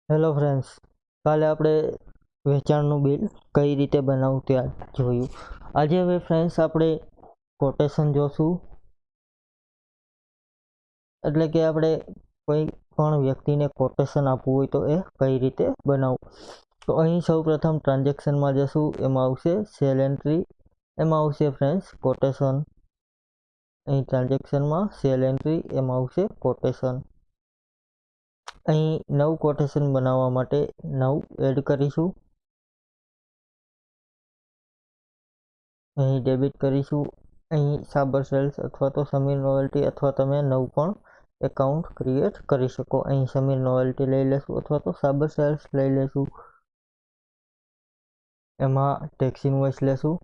Hello friends, કાલે આપણે વેચાણનું bill કઈ રીતે બનાવવું ત્યાં જોયું. આજે હવે ફ્રેન્ડ્સ આપણે કોટેશન જોશું, એટલે કે આપણે કોઈ પણ વ્યક્તિને કોટેશન આપવું હોય તો એ કઈ રીતે બનાવવું. તો અહીં સૌ પ્રથમ ટ્રાન્ઝેક્શનમાં જશું, એમાં આવશે સેલ એન્ટ્રી, એમાં આવશે ફ્રેન્ડ્સ કોટેશન. અહીં ટ્રાન્ઝેક્શનમાં સેલ એન્ટ્રી, એમાં આવશે કોટેશન. અહીં નવું કોટેશન બનાવવા માટે નવું એડ કરીશું. અહીં ડેબિટ કરીશું. અહીં સાબર સેલ્સ અથવા તો સમીર નોવેલ્ટી અથવા તમે નવું પણ એકાઉન્ટ ક્રિએટ કરી શકો. અહીં સમીર નોવેલ્ટી લઈ લેશું અથવા તો સાબર સેલ્સ લઈ લેશું. એમાં ટેક્સ ઇન્વોઇસ લેશું.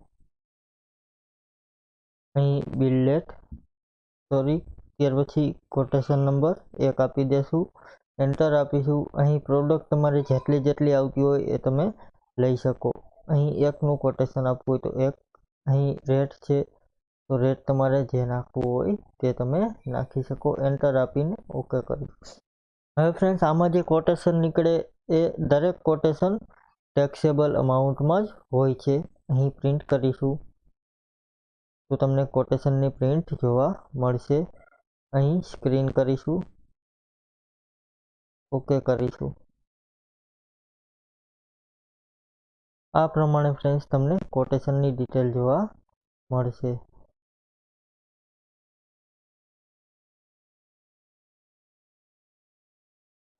અહીં બિલ ડેટ ત્યાર પછી કોટેશન નંબર 1 આપી દેશું. એન્ટર આપીશું. અહીં પ્રોડક્ટ તમારે જેટલી આવતી હોય એ તમે લઈ શકો. અહીં 1નું કોટેશન આપવું હોય તો 1. અહીં રેટ છે તો રેટ તમારે જે નાખવું હોય તે તમે નાખી શકો. એન્ટર આપીને ઓકે કરી. હવે ફ્રેન્ડ્સ, આમાં જે કોટેશન નીકળે એ દરેક કોટેશન ટેક્સેબલ અમાઉન્ટમાં જ હોય છે. અહીં પ્રિન્ટ કરીશું તો તમને કોટેશનની પ્રિન્ટ જોવા મળશે. અહીં સ્ક્રીન કરીશું, ઓકે કરીશું. આ પ્રમાણે ફ્રેન્ડ્સ તમને કોટેશનની ડિટેલ જોવા મળશે.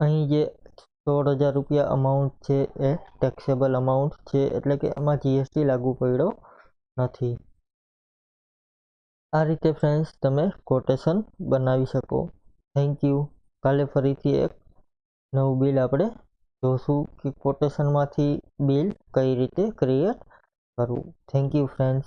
અહીં જે 16,000 રૂપિયા અમાઉન્ટ છે એ ટેક્સેબલ અમાઉન્ટ છે, એટલે કે એમાં જીએસટી લાગુ પડ્યો નથી. આ રીતે ફ્રેન્ડ્સ તમે કોટેશન બનાવી શકો. Thank you. કાલે ફરીથી એક નવું બિલ આપણે જોશું કે કોટેશનમાંથી બિલ કઈ રીતે ક્રિએટ કરવું. Thank you friends.